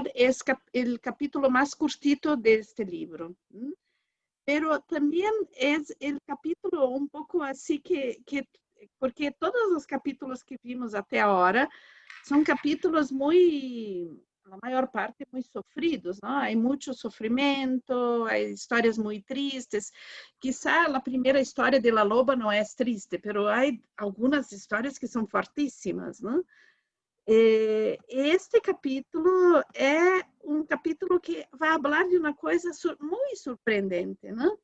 realidad es el capítulo más cortito de este libro. Pero también es el capítulo un poco así porque todos los capítulos que vimos hasta ahora son capítulos muy, la mayor parte muy sofridos, ¿no? Hay mucho sufrimiento, hay historias muy tristes. Quizá la primera historia de la loba no es triste, pero hay algunas historias que son fortísimas, ¿no? Este capítulo é um capítulo que vai falar de uma coisa muito surpreendente, não?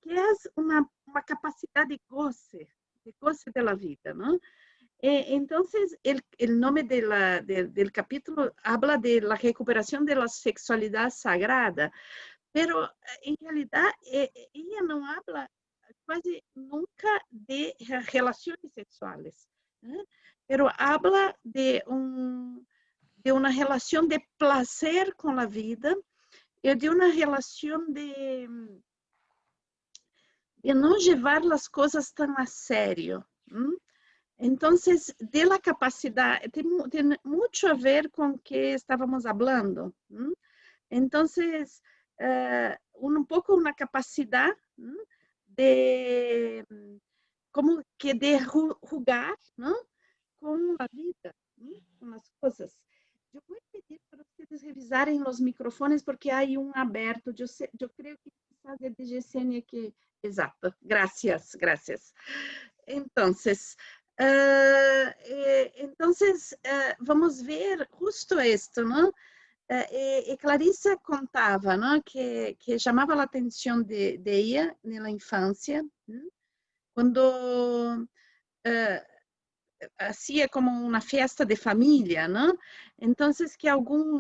Que é uma capacidade de goce da vida, não? Então, o nome do capítulo habla de la recuperação da sexualidade sagrada, pero em realidade ela não habla quase nunca de relações sexuais, né? Pero habla de uma relação de placer com a vida e de uma relação de não levar as coisas tão a sério. Então, de la capacidade, tem muito a ver com o que estávamos falando. Então, um pouco uma capacidade de como que de jugar, não? Com a vida, com as coisas. Eu vou pedir para vocês revisarem os microfones, porque há um aberto. Eu creio que quizás é de Yesenia que... Exato, graças. Então, vamos ver justo isto, não? E Clarissa contava, não? Que chamava a atenção de ela na infância, quando hacía como uma festa de família, não? Então, que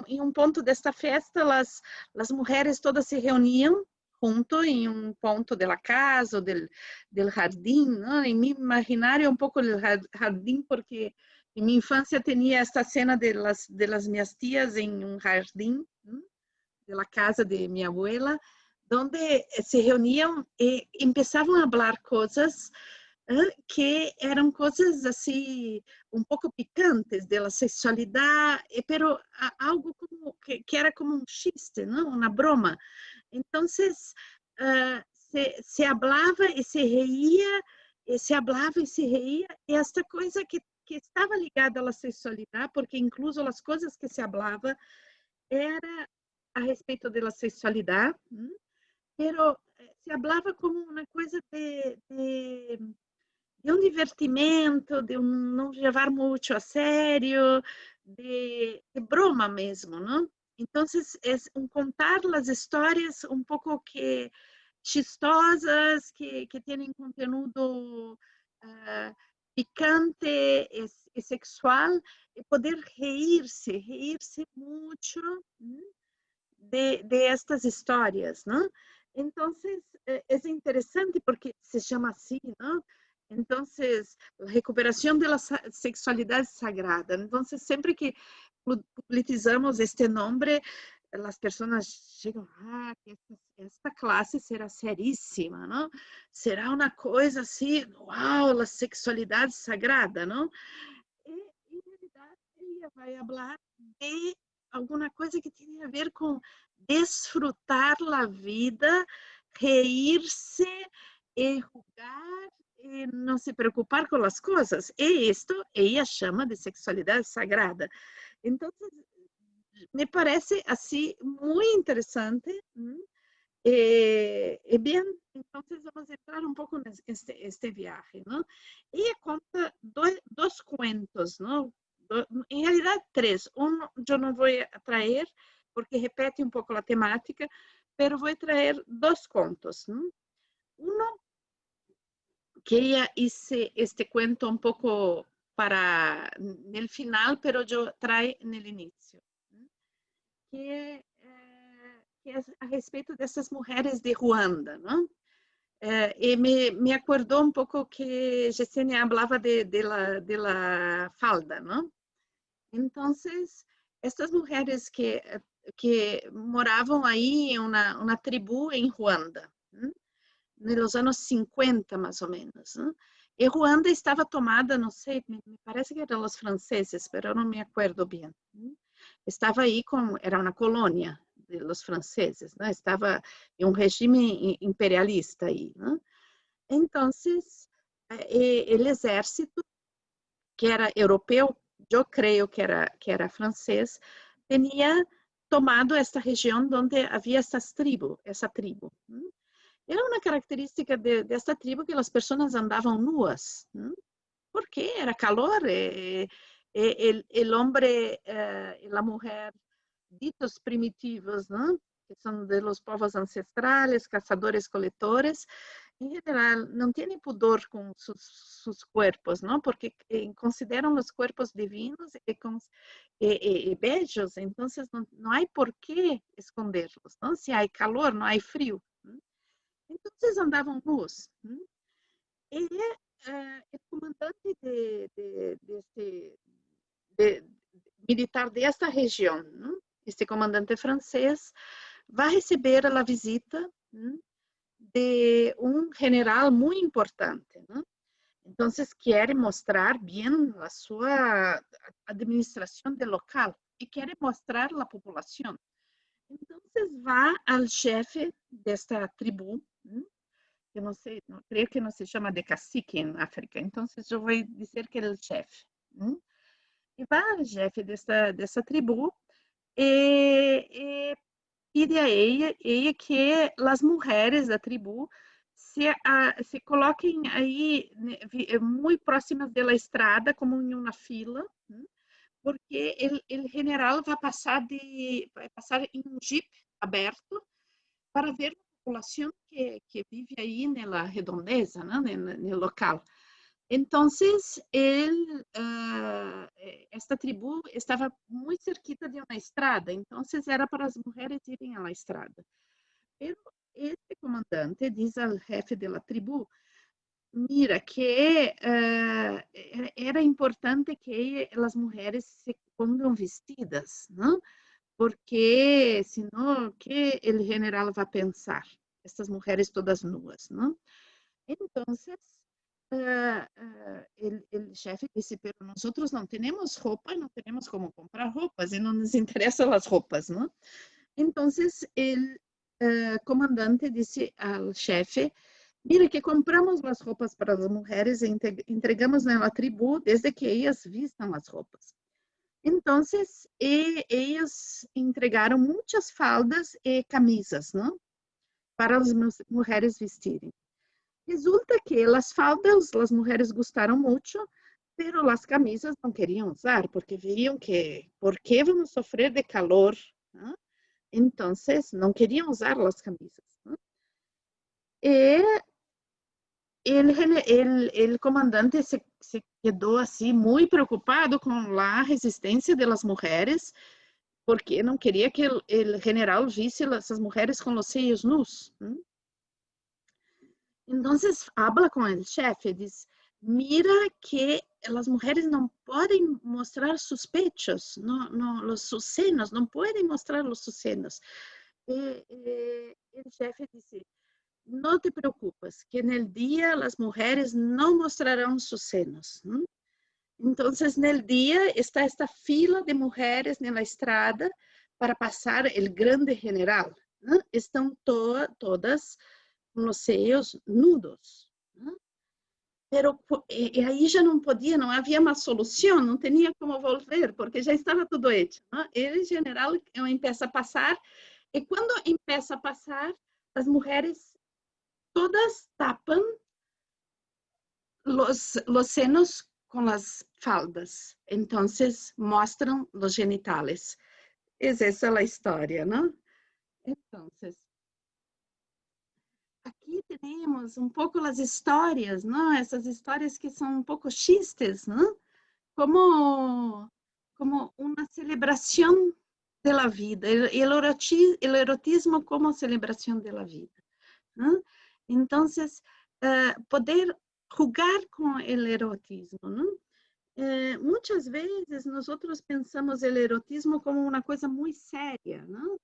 em um ponto desta festa, as mulheres todas se reuniam junto em um ponto da casa ou del jardim, não? Em meu imaginário, um pouco do jardim, porque em minha infância tinha esta cena de las minhas tias em um jardim, da casa de minha abuela, onde se reuniam e começavam a falar coisas que eram coisas assim um pouco picantes da sexualidade, pero algo como que era como um chiste, não? Uma broma. Então se falava e se reía, e se falava e se reía, e esta coisa que estava ligada à sexualidade, porque incluso as coisas que se falava era a respeito da sexualidade, pero se falava como uma coisa de um divertimento, de não levar muito a sério, de broma mesmo, não? Então, é contar as histórias um pouco que chistosas, que têm conteúdo picante e sexual, e poder reírse muito de estas histórias, não? Então, é interessante porque se chama assim, não? Então, a recuperação da sexualidade sagrada. Então, sempre que publicizamos este nome, as pessoas chegam, esta classe será seríssima, não? Será uma coisa assim, uau, a sexualidade sagrada, não? E, em realidade, ela vai falar de alguma coisa que tem a ver com desfrutar a vida, reír-se e jogar, e não se preocupar com as coisas. E isto ela chama de sexualidade sagrada. Então, me parece assim muito interessante. E bem, então vamos entrar um pouco neste viagem, não? Ela conta dois contos, não? Em realidade, três. Eu não vou trazer, porque repete um pouco a temática, mas vou trazer dois contos. Que ella hice este cuento un poco para el final, pero yo trae en el inicio, que es a respeito dessas mulheres de Ruanda, não? E me acordou um pouco que Yesenia falava de la falda, não? Então, estas mulheres que moravam aí em uma tribo em Ruanda, nos anos 50, mais ou menos. Né? E Ruanda estava tomada, não sei, me parece que eram os franceses, mas eu não me acordo bem. estava aí era uma colônia dos franceses, né? Estava em um regime imperialista aí, né? Então, o exército, que era europeu, eu creio que era francês, tinha tomado esta região onde havia essa tribo. Era uma característica desta tribo que as pessoas andavam nuas, porque era calor, o homem e a mulher ditos primitivos, ¿no? Que são de los povos ancestrales, caçadores-coletores, em geral, não têm pudor com seus corpos, não? Porque consideram os corpos divinos e bellos, então não há por que escondê-los, não? Se há calor, não há frio. Então, andavam nus. E o comandante militar desta região, não? Este comandante francês, vai receber a visita de um general muito importante, né? Então, quer mostrar bem a sua administração do local e quer mostrar a população. Então, vai ao chefe desta tribo, eu não sei, creio que não se chama de cacique em África, então eu vou dizer que ele é o chefe. E vai ao chefe dessa tribo e pede a ela que as mulheres da tribo se coloquem aí muito próximas da estrada, como em uma fila, porque o general vai passar em um jeep aberto para ver a população que vive aí na redondeza, né, no local. Então, esta tribo estava muito cerquita de uma estrada, então era para as mulheres irem à estrada. Mas este comandante diz ao chefe da tribo, mira, que era importante que as mulheres se ponham vestidas, não? Porque senão, o que o general vai pensar? Estas mulheres todas nuas, não? Então, o chefe disse, pero nós não temos roupa, não temos como comprar roupas, e não nos interessam as roupas, não? Então, o comandante disse ao chefe, mira que compramos as roupas para as mulheres e entregamos na tribo desde que elas vistam as roupas. Então, eles entregaram muitas faldas e camisas, não? Para as mulheres vestirem. Resulta que as faldas, as mulheres gostaram muito, pero as camisas não queriam usar, porque viam que, por que vamos sofrer de calor? ¿No? Então, não queriam usar as camisas. ¿No? E o comandante se quedou assim, muito preocupado com a resistência das mulheres, porque não queria que o general visse essas mulheres com os seios nus. Então, habla com o chefe, diz, mira que as mulheres não podem mostrar seus pechos, os senos, não podem mostrar os senos. E o chefe disse, não te preocupes, que no dia as mulheres não mostrarão seus senos. Então, no dia está esta fila de mulheres na estrada para passar o grande general. Estão todas com os seios nudos. Pero aí já não podia, não havia uma solução, não tinha como volver, porque já estava tudo feito. O general começa a passar, e quando começa a passar, as mulheres todas tapam os senos com as faldas. Então, mostram os genitales. Essa é a história, não? Então, aqui temos um pouco as histórias, não? Essas histórias que são um pouco chistes, não? Como uma celebração da vida, o erotismo como celebração da vida. Não? Então, poder jogar com o erotismo, não? Muitas vezes nós pensamos o erotismo como uma coisa muito séria, não?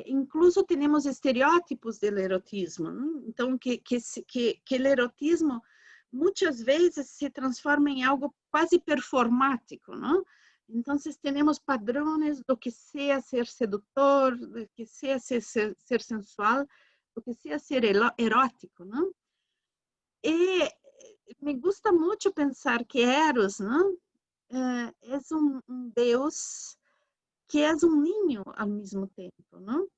Incluso temos estereótipos do erotismo, não? Então que o erotismo muitas vezes se transforma em algo quase performático, não? Então, temos padrões do que seja ser sedutor, do que seja ser sensual, do que seja ser erótico, não? E me gusta muito pensar que Eros, não? É Deus que é niño ao mesmo tempo, não?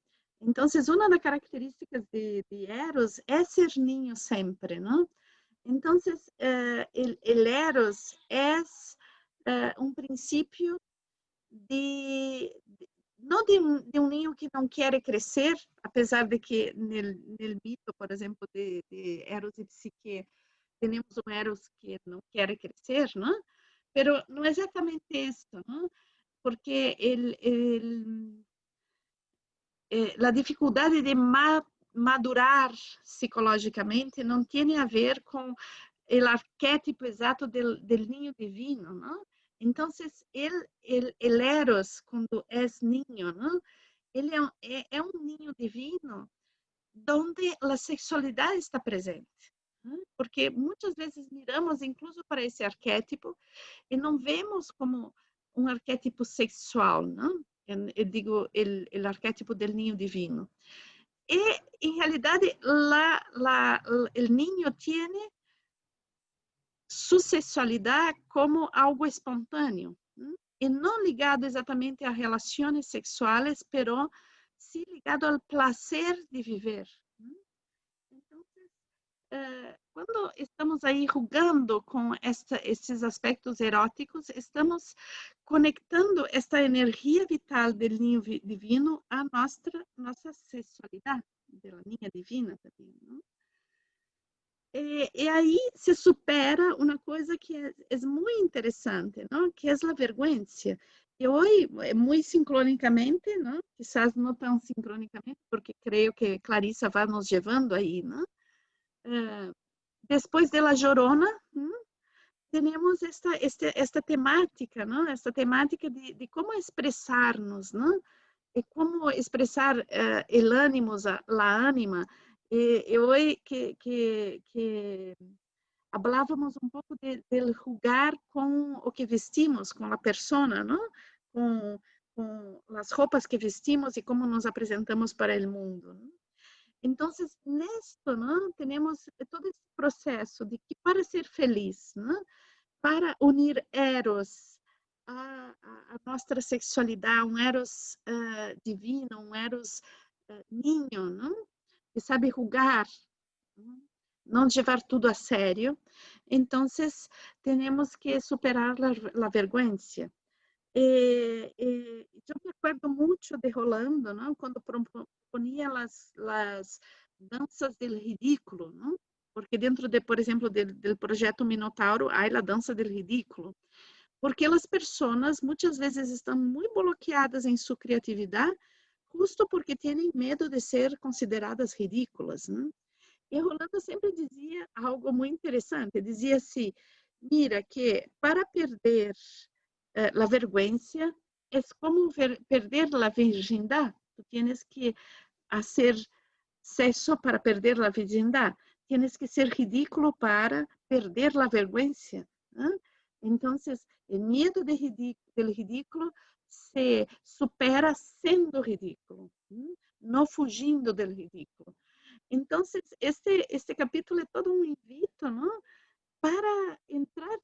Então, uma das características de Eros é ser niño sempre, não? Então, el Eros é princípio não de niño que não quer crescer, apesar de que no mito, por exemplo, de Eros e Psique, temos Eros que não quer crescer, não? Pero não é exatamente isso, não? Porque a dificuldade de madurar psicologicamente não tem a ver com o arquétipo exato del niño divino, não? Então, el Eros, quando é niño, não? Ele é niño divino onde a sexualidade está presente. Não? Porque muitas vezes miramos incluso para esse arquétipo e não vemos como um arquétipo sexual, não? Eu digo o arquétipo del niño divino. E, em realidade, o niño tem sua sexualidade como algo espontâneo, e não ligado exatamente a relações sexuais, pero sim ligado ao prazer de viver. Então, quando estamos aí jogando com esses aspectos eróticos, estamos conectando esta energia vital do ninho divino à nossa sexualidade, da linha divina também, não? E aí se supera uma coisa que é muito interessante, não? Que é a vergonha. E hoje, muito sincronicamente, não? Quizás não tão sincronicamente, porque creio que Clarissa vai nos levando aí, não? Depois de La Llorona, temos esta temática, não? Esta temática de como expressar-nos, não? E como expressar o ânimo, a ânima. E hoje que falávamos um pouco de jogar com o que vestimos, com a persona, não? Com as roupas que vestimos e como nos apresentamos para o mundo, não? Então, nisto, não, temos todo esse processo de que para ser feliz, não, para unir Eros a nossa sexualidade, um Eros divino, um Eros ninho, não, que sabe jogar, não levar tudo a sério. Então, temos que superar a vergonha. Eu me acordo muito de Rolando, não? Quando proponia as danças do ridículo, não? Porque dentro de, por exemplo, do projeto Minotauro, há a dança do ridículo. Porque as pessoas muitas vezes estão muito bloqueadas em sua criatividade, justo porque têm medo de ser consideradas ridículas, não? E Rolando sempre dizia algo muito interessante, dizia assim, mira que para perder a vergonha é como perder a virgindade. Tu tienes que fazer sexo para perder a virgindade. Tienes que ser ridículo para perder a vergonha. Então, o medo do ridículo se supera sendo ridículo, não fugindo do ridículo. Então, este capítulo é todo um invito, não? Para entrar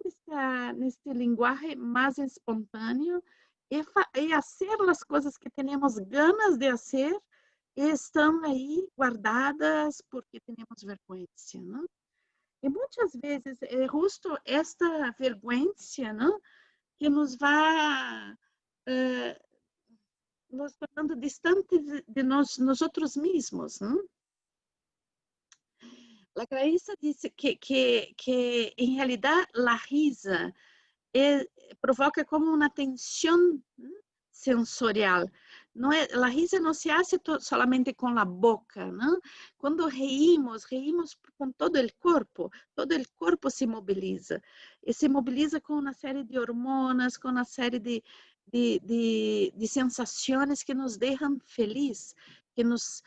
neste linguagem mais espontâneo e fazer as coisas que temos ganas de fazer e estão aí guardadas porque temos vergonha, não? E muitas vezes é justo esta vergonha, não, que nos vai nos tornando distantes de nós outros mesmos, não? La Clarissa disse que em realidade, a risa provoca como uma tensão sensorial. Não é, a risa não se hace solamente com a boca, não? Quando reímos com todo o corpo se mobiliza. E se mobiliza com uma série de hormonas, com uma série de sensações que nos deixam felizes, que nos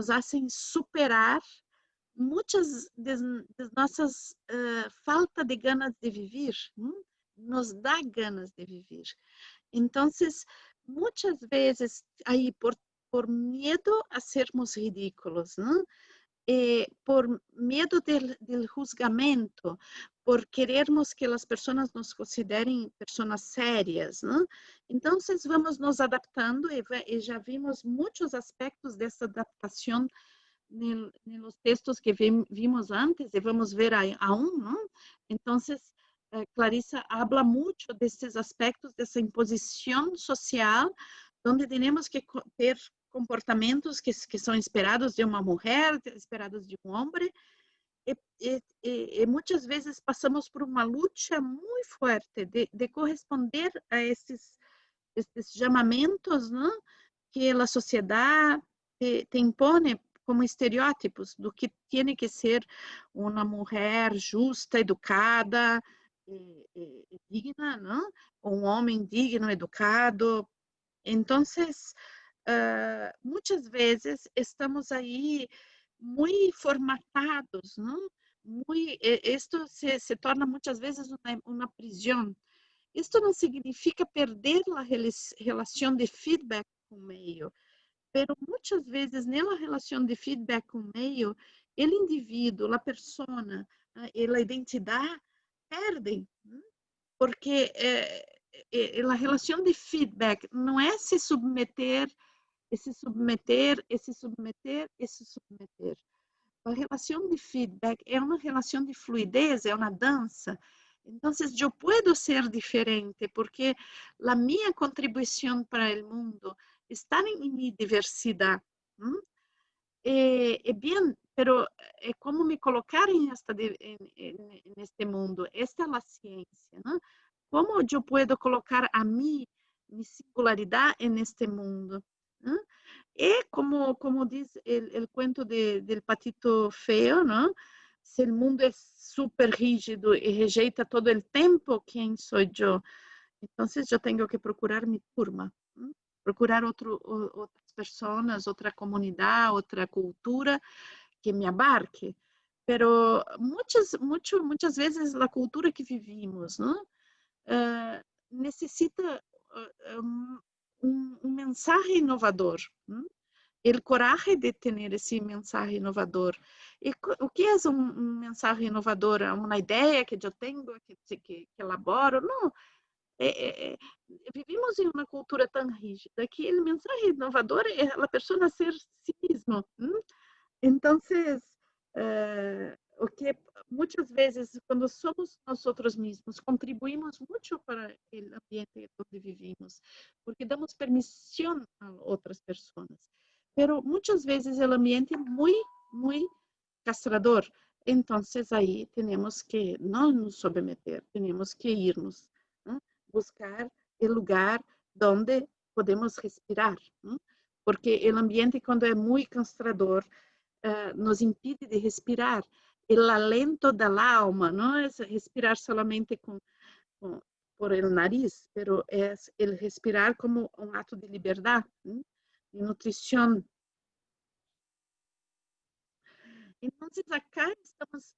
fazem superar muitas das nossas falta de ganas de viver, nos dá ganas de vivir. Então, muitas vezes, aí, por medo a sermos ridículos, não? Por medo del julgamento, por querermos que as pessoas nos considerem pessoas sérias, não? Então, vamos nos adaptando e já vimos muitos aspectos dessa adaptação nos textos que vimos antes e vamos ver aún, não? Então, Clarissa habla muito desses aspectos dessa imposição social, onde temos que ter comportamentos que são esperados de uma mulher, esperados de um homem, e muitas vezes passamos por uma luta muito forte de corresponder a esses chamamentos, não? Que a sociedade te impõe como estereótipos do que tem que ser uma mulher justa, educada e digna, não? Um homem digno, educado. Então, muitas vezes estamos aí muito formatados, não? Isto se torna muitas vezes uma prisão. Isto não significa perder a relação de feedback com o meio, mas muitas vezes na relação de feedback com o meio, o indivíduo, a persona e a identidade perdem, porque a relação de feedback não é se submeter, e se submeter, e se submeter, e se submeter. A relação de feedback é uma relação de fluidez, é uma dança. Então, eu posso ser diferente, porque a minha contribuição para o mundo está em minha diversidade. Bem, pero é como me colocar neste mundo. Esta é a ciência, não? Como eu posso colocar a minha singularidade neste mundo? Não? E como diz o cuento del patito feo, não? Se o mundo é super rígido e rejeita todo o tempo, quem sou eu? Então, eu tenho que procurar minha turma, procurar outras pessoas, outra comunidade, outra cultura que me abarque. Pero muitas vezes a cultura que vivimos, não? Necessita um mensagem inovador. O coragem de ter esse mensagem inovador. E o que é um mensagem inovador? Uma ideia que eu tenho, que elaboro? Não. Vivimos em uma cultura tão rígida que o mensagem inovador é a pessoa ser si mesmo. Então, o que muitas vezes, quando somos nós mesmos, contribuímos muito para o ambiente onde vivimos, porque damos permissão a outras pessoas. Pero muitas vezes o ambiente é muito castrador. Então, aí temos que não nos submeter, temos que irmos, buscar o lugar onde podemos respirar, porque o ambiente, quando é muito castrador, nos impide de respirar. O alento da alma não é respirar solamente por el nariz, pero é el respirar como um ato de liberdade, de nutrição. Então, acá estamos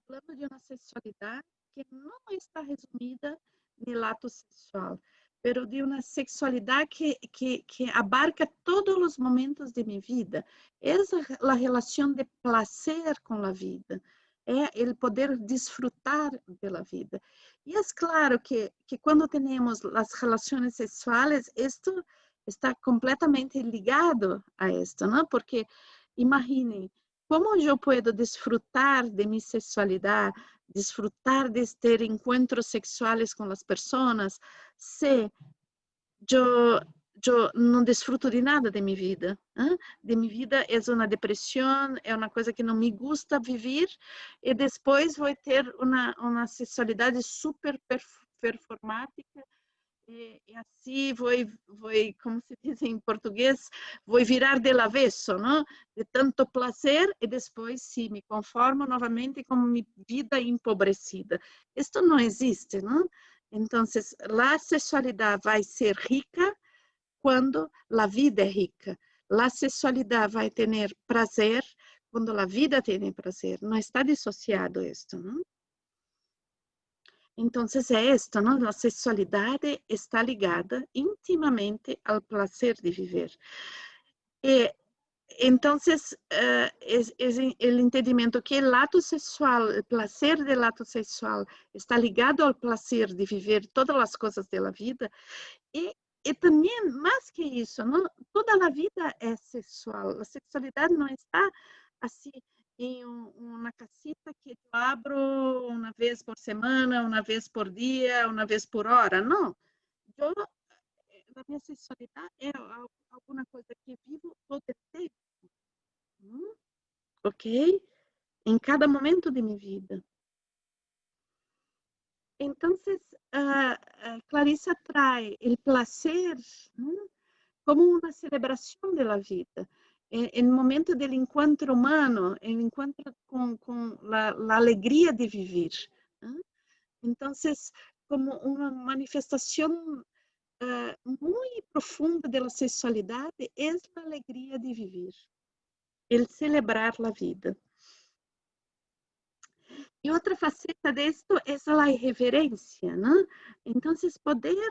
falando de uma sexualidade que não está resumida no ato sexual, pero de uma sexualidade que abarca todos os momentos de minha vida. Essa é a relação de prazer com a vida, é o poder desfrutar da vida. E é claro que quando temos as relações sexuais, isto está completamente ligado a isto, não? Porque imaginem, como eu posso desfrutar de minha sexualidade, desfrutar de ter encontros sexuais com as pessoas, se eu não desfruto de nada de minha vida? De minha vida é uma depressão, é uma coisa que não me gusta viver, e depois vou ter uma sexualidade super performática, e assim vou, como se diz em português, vou virar del avesso, não? De tanto prazer, e depois sim, me conformo novamente com minha vida empobrecida. Isto não existe, não? Então, a sexualidade vai ser rica quando a vida é rica. A sexualidade vai ter prazer quando a vida tem prazer. Não está dissociado isto, não? Entonces é esto, ¿no? La sexualidade está ligada intimamente al placer de viver. Entonces, es el entendimiento que el acto sexual, el placer del acto sexual está ligado al placer de vivir todas las cosas de la vida. Y, y también, más que eso, ¿no? Toda la vida es sexual. La sexualidad no está así en una casita que yo abro una vez por semana, una vez por día, una vez por hora. No. Yo, la minha sexualidade é alguma coisa que vivo todo o tempo. Ok? Em cada momento de minha vida. Então, Clarissa traz o prazer como uma celebração da vida. No momento do encontro humano, o encontro com a alegria de viver. Então, como uma manifestação muito profunda da sexualidade, é a alegria de viver, el celebrar a vida. E outra faceta disto é a irreverência, né? Então, poder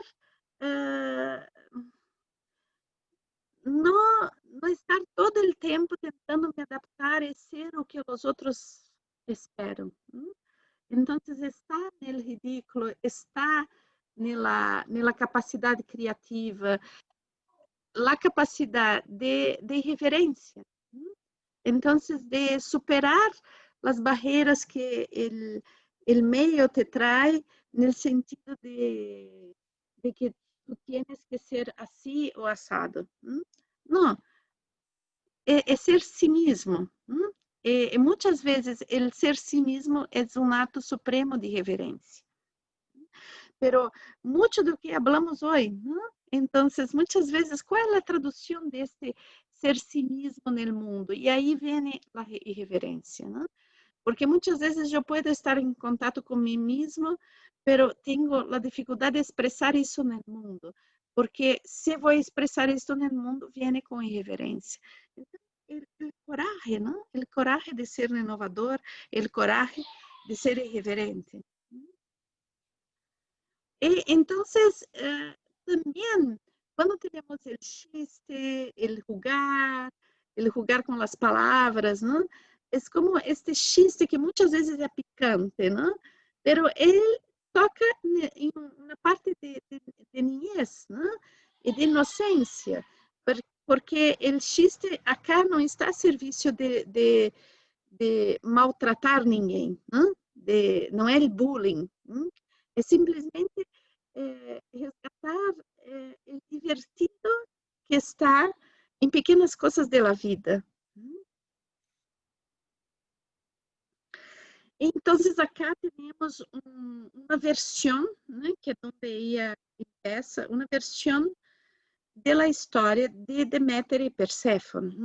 não estar todo o tempo tentando me adaptar e ser o que os outros esperam. Então, está no ridículo, está na capacidade criativa, a capacidade de irreverência. Então, de superar as barreiras que o meio te traz, no sentido de que tu tienes que ser assim ou assado. Não, é ser si mesmo. E muitas vezes, o ser si mesmo é um ato supremo de reverência. Pero muito do que falamos hoje, então, muitas vezes, qual é a tradução deste ser si mesmo no mundo? E aí vem a irreverência, não? Porque muitas vezes eu posso estar em contato com mim mesmo, pero tenho a dificuldade de expressar isso no mundo, porque se vou expressar isso no mundo, vem com irreverência. Então, o coragem, não? O coragem de ser inovador, o coragem de ser irreverente. E então, também, quando temos o chiste, o jogar com as palavras, não? É como este chiste que muitas vezes é picante, não? Pero ele toca em uma parte de niñez, não? E de inocência, porque o chiste acá não está a serviço de maltratar ninguém, não? Não é o bullying, não? É simplesmente resgatar o divertido que está em pequenas coisas da vida. Então, acá temos uma versão, né, que é onde ia essa, uma versão da história de Deméter e Perséfone.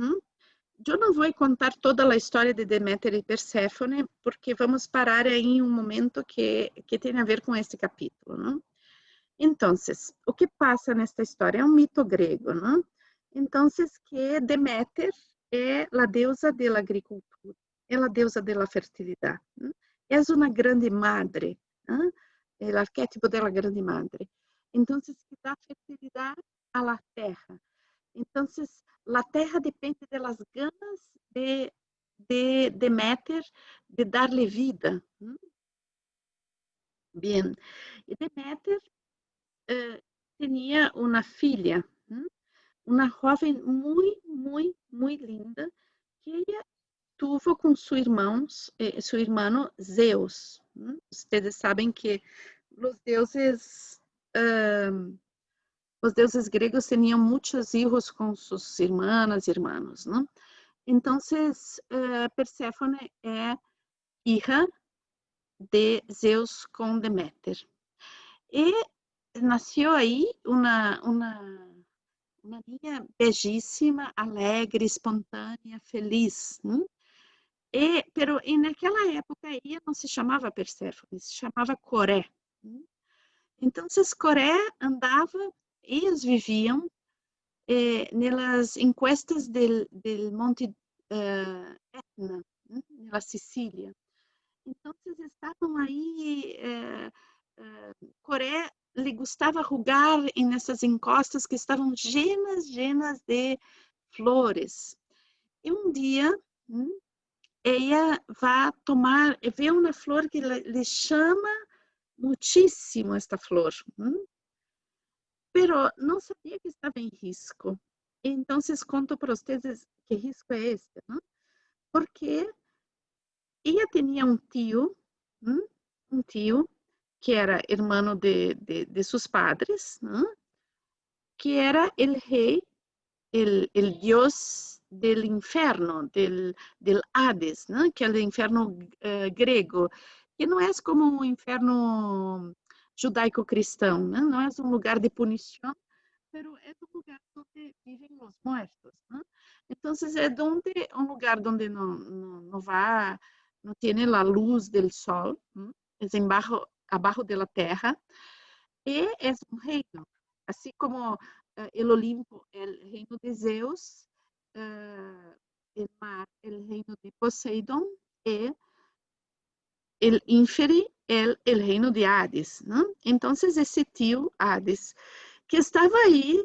Eu não vou contar toda a história de Deméter e Perséfone, porque vamos parar em um momento que tem a ver com este capítulo. Não? Então, o que passa nesta história? É um mito grego. Não? Então, que Deméter é a deusa da agricultura, é a deusa da fertilidade. É uma grande madre, é o arquétipo da grande madre. Então, que dá fertilidade à terra. Então, a terra depende das ganas de Deméter de dar-lhe vida. Bem, e Deméter tinha uma filha, uma jovem muito linda, que ela tuvo com seu irmão Zeus. Vocês sabem que os deuses gregos tinham muitos filhos com suas irmãs e irmãos, não? Então, Perséfone é hija de Zeus com Deméter. E nasceu aí uma niña belíssima, alegre, espontânea, feliz. Pero naquela época ela não se chamava Perséfone, se chamava Coré. Então, Coré andava, eles viviam nas encostas do Monte Etna, na Sicília. Então, estavam aí Coré lhe gostava jogar nessas encostas que estavam llenas de flores. E um dia, ela vai vê uma flor que lhe chama muitíssimo esta flor, pero não sabia que estava em risco. Então, conto para vocês que risco é este, não? Porque ela tinha um tio que era irmão de seus padres, não? Que era o rei, el dios del inferno, del Hades, ¿no? Que é o inferno grego, que não é como um inferno judaico-cristão, né? Não é um lugar de punição, mas é um lugar onde vivem os mortos, ¿no? Então, é um lugar onde não tem a luz do sol, ¿no? É abaixo da terra, e é um reino, assim como el Olimpo, el reino de Zeus, el mar, el reino de Poseidon, e el Ínferi, el reino de Hades, ¿no? Então, esse tio Hades, que estava aí,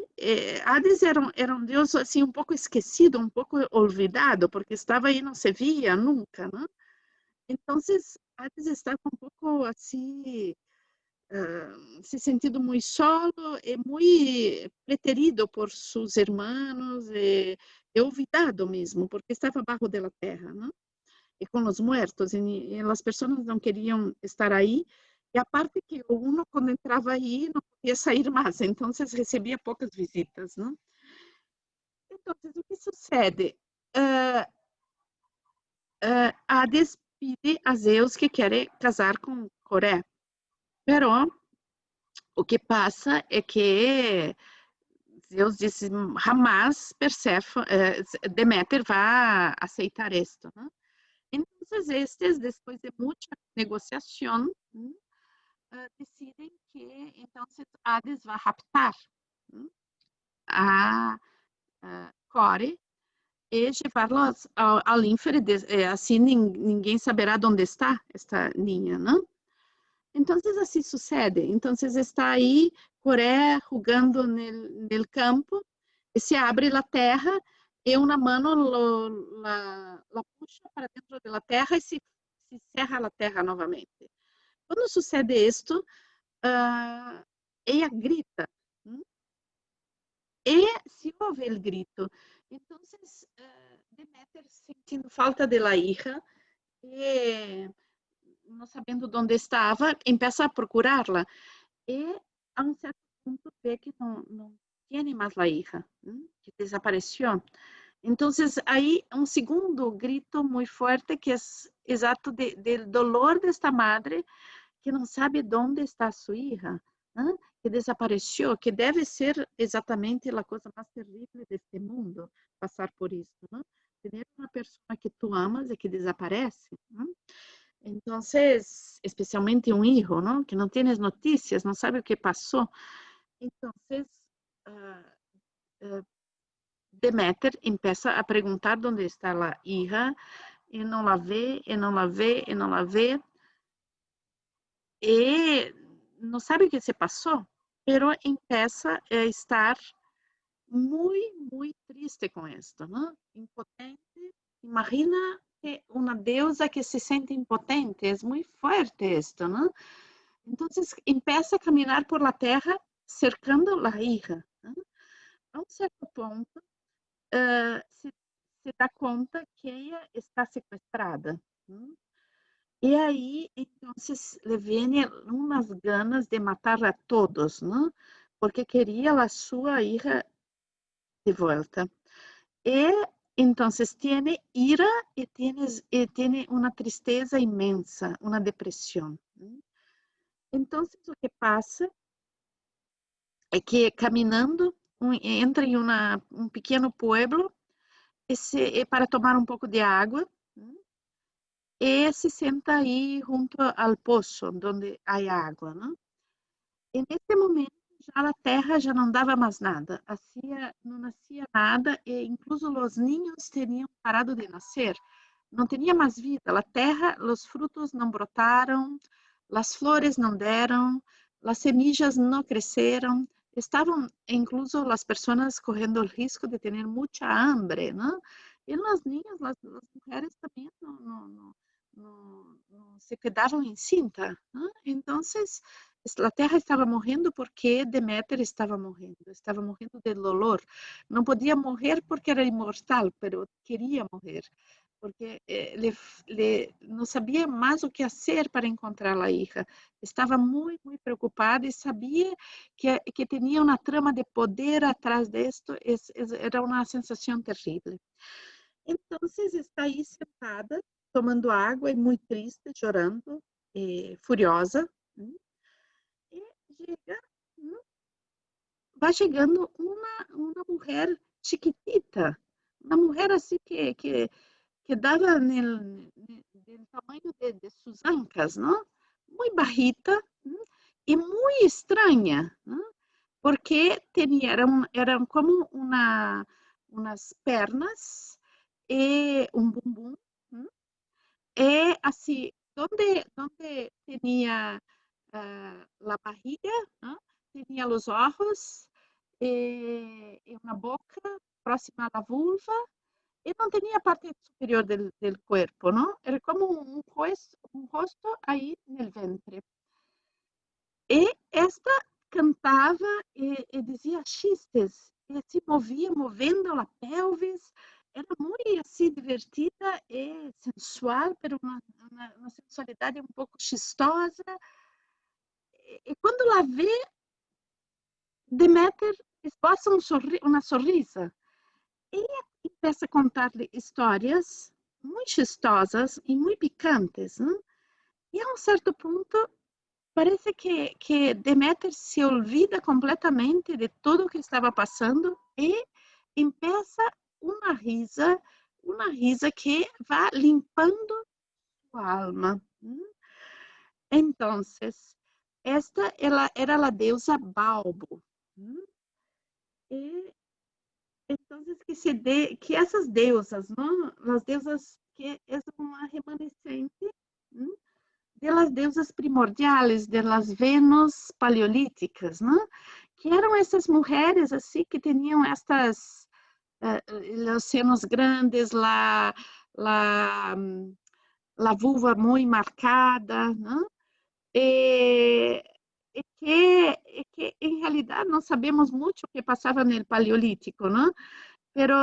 Hades era um deus assim um pouco esquecido, um pouco olvidado, porque estava aí, não se via nunca, ¿no? Então, Hades estava um pouco assim, se sentido muito solo e muito preterido por seus irmãos e olvidado mesmo, porque estava abaixo da terra, não? E com os mortos, e as pessoas não queriam estar aí, e a parte que uno, quando entrava aí, não podia sair mais, então recebia poucas visitas, não? Então, o que sucede? Hades pede a Zeus que quer casar com Coré, pero o que passa é que Zeus disse, jamais Deméter vai aceitar isto, né? Então, depois de muita negociação, decidem que, então, Hades vai raptar a Core e levá-los ao ínfere, assim ninguém saberá onde está esta ninha, não? Então, assim sucede. Então, está aí Coré jogando no campo, e se abre a terra, e uma mão la puxa para dentro da terra e se cerra a terra novamente. Quando sucede isto, ela grita, e se ouve o grito. Então, Deméter, sentindo falta de la hija, e não sabendo onde estava, começa a procurá-la. E a um certo ponto vê que não tem mais a hija, que desapareceu. Então, aí um segundo grito muito forte que é exato do dolor desta madre que não sabe onde está sua hija, que desapareceu, que deve ser exatamente a coisa mais terrível deste mundo, passar por isso, ter uma pessoa que tu amas e que desaparece. Então, especialmente um filho, não? Que não tem notícias, não sabe o que passou. Então, Deméter começa a perguntar onde está a hija, e não la vê, e não la vê, e não la vê, e não sabe o que se passou, pero começa a estar muito triste com isto, não? Impotente. Imagina uma deusa que se sente impotente, é muito forte isto, não? Então, começa a caminhar por la terra cercando a hija. A um certo ponto, se dá conta que ela está sequestrada. E aí, então, lhe vem umas ganas de matar a todos, não? Porque queria a sua hija de volta. E então, tem ira e tem uma tristeza imensa, uma depressão. Então, o que passa é que, caminhando, entra em um pequeno pueblo para tomar um pouco de água, e se senta aí junto ao poço, onde há água, não? E nesse momento, já a terra já não dava mais nada, não nascia nada, e incluso os ninhos teriam parado de nascer. Não tinha mais vida, a terra, os frutos não brotaram, as flores não deram, as semillas não cresceram, estavam incluso as pessoas correndo o risco de ter muita hambre, não? E as niñas, as mulheres também não se quedaram encinta, não? Então, a terra estava morrendo porque Deméter estava morrendo de dolor. Não podia morrer porque era imortal, mas queria morrer, porque não sabia mais o que fazer para encontrar a hija. Estava muito, muito preocupada e sabia que tinha uma trama de poder atrás disto. Era uma sensação terrível. Então, está aí sentada, tomando água e muito triste, chorando, furiosa. E chega, vai chegando uma mulher chiquitita, uma mulher assim que dava no tamanho de suas ancas, não? Muito barrita e muito estranha, não? Porque eram como umas pernas e um bumbum, e assim, donde tinha a barriga, ¿no? Tenía los ojos, una boca próxima a la vulva y no tenía parte superior del cuerpo, ¿no? Era como un rosto ahí en el ventre. Y esta cantaba y decía chistes, y se movía moviendo la pelvis. Era muy así divertida y sensual, pero una sensualidade um pouco chistosa. E quando ela vê, Deméter esboça uma sorrisa. E começa a contar-lhe histórias muito chistosas e muito picantes. Né? E a um certo ponto, parece que Deméter se olvida completamente de tudo o que estava passando e começa uma risa que vai limpando sua alma. Então, esta era a deusa Balbo. E então que essas deusas, não? As deusas que é uma remanescente das deusas primordiais, das Vênus paleolíticas, não? Que eram essas mulheres assim que tinham estas os senos grandes, la vulva muito marcada, não? E que em realidade não sabemos muito o que passava no Paleolítico, não? Pero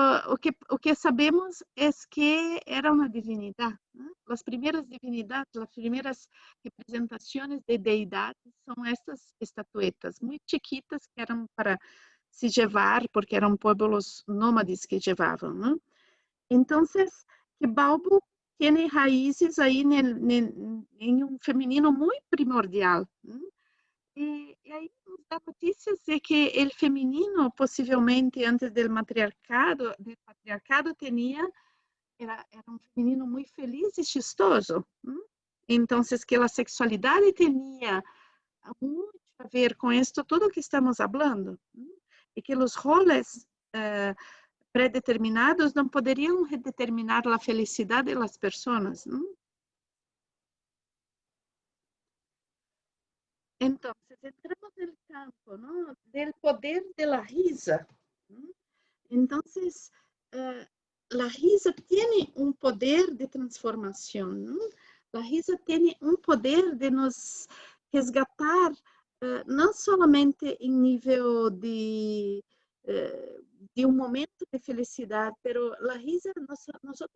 o que sabemos é que era uma divindade. ¿No? As primeiras divindades, as primeiras representações de deidades são estas estatuetas, muito chiquitas, que eram para se levar, porque eram pueblos nômades que levavam. ¿No? Então, que Balbo tem raízes aí em um feminino muito primordial. ¿No? E aí nos dá notícias de que o feminino, possivelmente antes do patriarcado, era um feminino muito feliz e chistoso. Então, que a sexualidade tinha muito a ver com isso, tudo que estamos falando, e que os roles predeterminados não poderiam determinar a felicidade das pessoas. Então, entramos no campo, ¿no? Del poder de la risa. Então, a risa tem um poder de transformação. ¿No? A risa tem um poder de nos resgatar, não somente em nível de um momento de felicidade, pero a risa, nós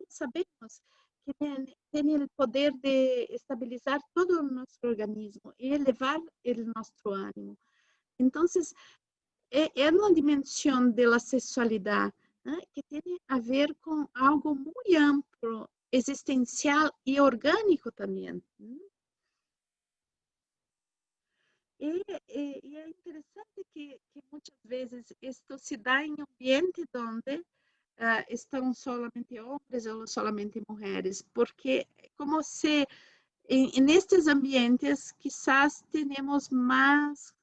sabemos que tem o poder de estabilizar todo o nosso organismo e elevar o nosso ânimo. Então, é uma dimensão da sexualidade, né, que tem a ver com algo muito amplo, existencial e orgânico também. E é interessante que muitas vezes isto se dá em ambiente onde estão solamente homens ou solamente mulheres, porque como se nestes ambientes quizás tenemos mais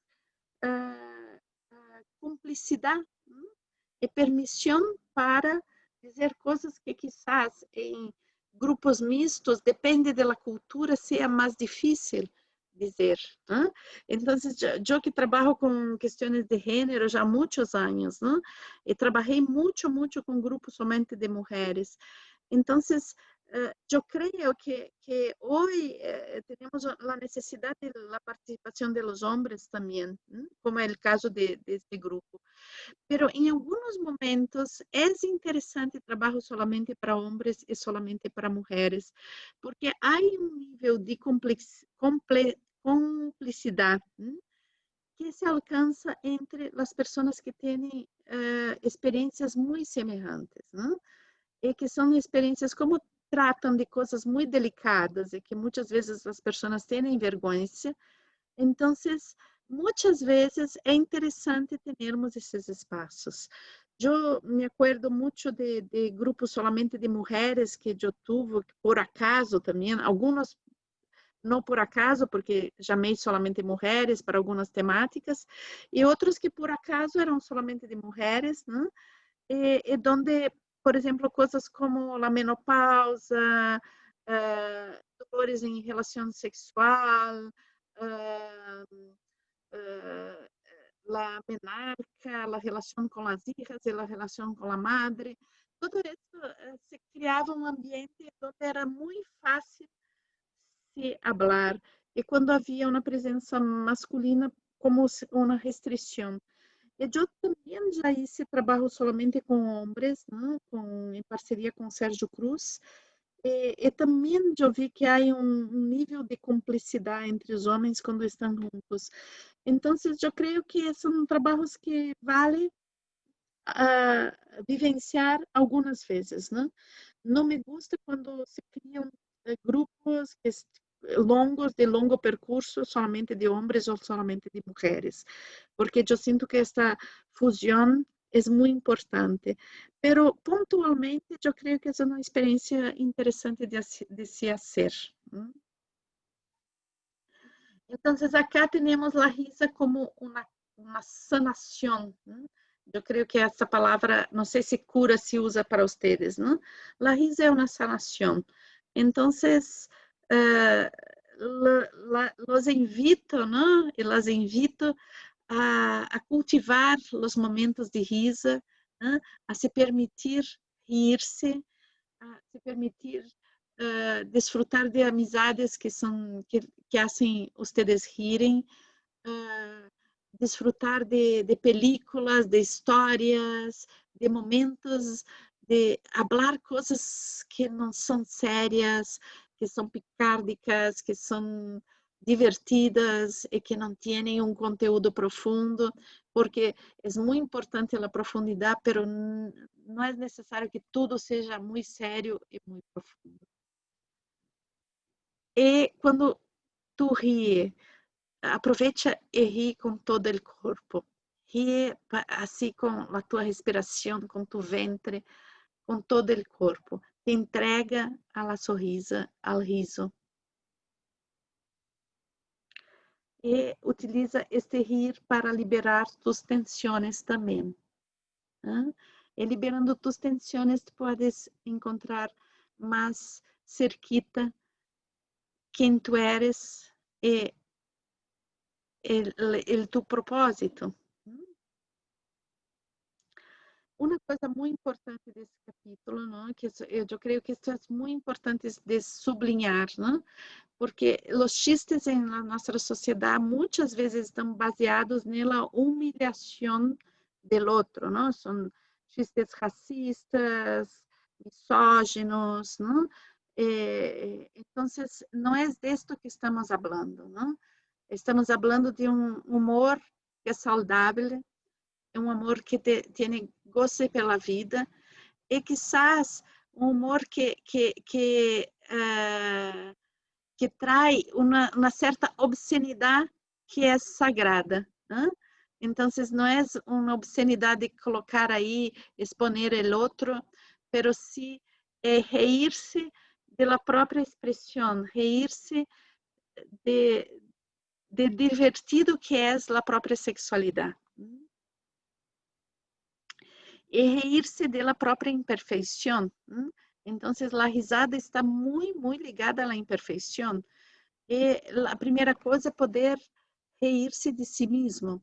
cumplicidade e permissão para dizer coisas que quizás em grupos mistos, depende da cultura, seja mais difícil, dizer, né? Então, eu que trabalho com questões de gênero já há muitos anos, né? E trabalhei muito, muito com grupos somente de mulheres. Então, eu creio que hoje temos a necessidade da participação dos homens também, como é o caso deste grupo. Pero em alguns momentos é interessante trabalho solamente para homens e solamente para mulheres, porque há nível de complicidade que se alcança entre as pessoas que têm experiências muito semelhantes, e que são experiências como tratam de coisas muito delicadas e que muitas vezes as pessoas têm vergonha. Então, muitas vezes é interessante termos esses espaços. Eu me acordo muito de grupos solamente de mulheres que eu tive, por acaso também, alguns não por acaso, porque chamei solamente mulheres para algumas temáticas, e outros que por acaso eram solamente de mulheres, né? E onde, por exemplo, coisas como a menopausa, dores em relação sexual, la menarca, a relação com as hijas e a relação com a madre. Tudo isso se criava um ambiente onde era muito fácil se hablar e quando havia uma presença masculina como uma restrição. E eu também já hice trabalho solamente com homens, né? Em parceria com Sérgio Cruz, e também eu vi que há um nível de cumplicidade entre os homens quando estão juntos. Então, eu creio que são trabalhos que vale vivenciar algumas vezes, né? Não me gusta quando se criam grupos longos, de longo percurso, somente de homens ou somente de mulheres, porque eu sinto que esta fusão é muito importante. Pero pontualmente, eu creio que é uma experiência interessante de se fazer. Então, acá temos a risa como uma sanação. Eu creio que essa palavra, não sei se cura se usa para vocês, não? A risa é uma sanação. Então, los invito, não? E las invito a cultivar os momentos de risa, não? A se permitir rir-se, a se permitir desfrutar de amizades que hacen ustedes rirem, desfrutar de películas, de histórias, de momentos, de hablar coisas que não são sérias, que são picárdicas, que são divertidas e que não têm um conteúdo profundo, porque é muito importante a profundidade, mas não é necessário que tudo seja muito sério e muito profundo. E quando tu ri, aproveita e ri com todo o corpo. Ri assim com a tua respiração, com tu ventre, com todo o corpo. Te entrega a la sorrisa, ao riso. E utiliza este rir para liberar tus tensões também. E liberando tus tensões, podes encontrar mais cerquita quem tu eres e tu propósito. Uma coisa muito importante desse capítulo, não? Que eu creio que isso é muito importante de sublinhar, não? Porque os chistes em nossa sociedade muitas vezes estão baseados na humilhação do outro, não? São chistes racistas, misóginos, não? Então, não é disto que estamos falando, não? Estamos falando de um humor que é saudável, é um amor que tem goce pela vida e quizás um humor que traz uma certa obscenidade que é sagrada. Né? Então, não é uma obscenidade de colocar aí, exponer o outro, mas sim reír-se da própria expressão, reír-se de divertido que é a própria sexualidade. E reír-se da própria imperfeição. Então, a risada está muito, muito ligada à imperfeição. a primeira coisa é poder reír-se de si mesmo.